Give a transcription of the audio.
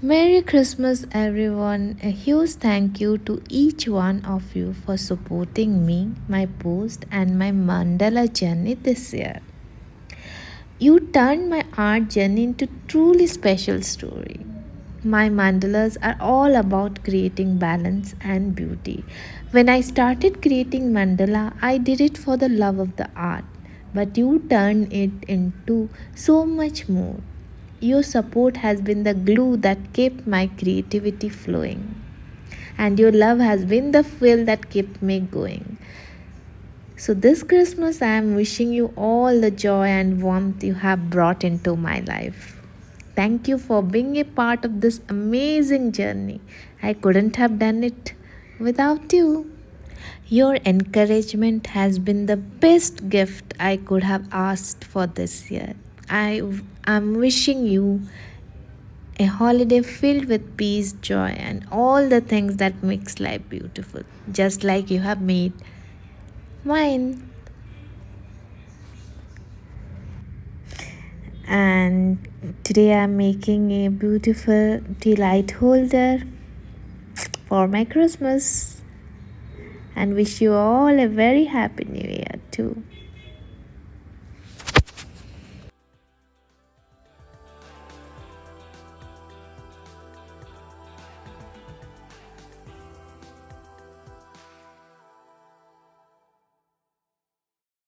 Merry Christmas, everyone. A huge thank you to each one of you for supporting me, my post, and my mandala journey this year. You turned my art journey into truly special story. My mandalas are all about creating balance and beauty. When I started creating mandala, I did it for the love of the art, but you turned it into so much more. Your support has been the glue that kept my creativity flowing, and your love has been the fuel that kept me going. So, this Christmas, I am wishing you all the joy and warmth you have brought into my life. Thank you for being a part of this amazing journey. I couldn't have done it without you. Your encouragement has been the best gift I could have asked for this year. am wishing you a holiday filled with peace, joy, and all the things that makes life beautiful, just like you have made mine. And today I'm making a beautiful tea light holder for my Christmas, and wish you all a very happy new year too.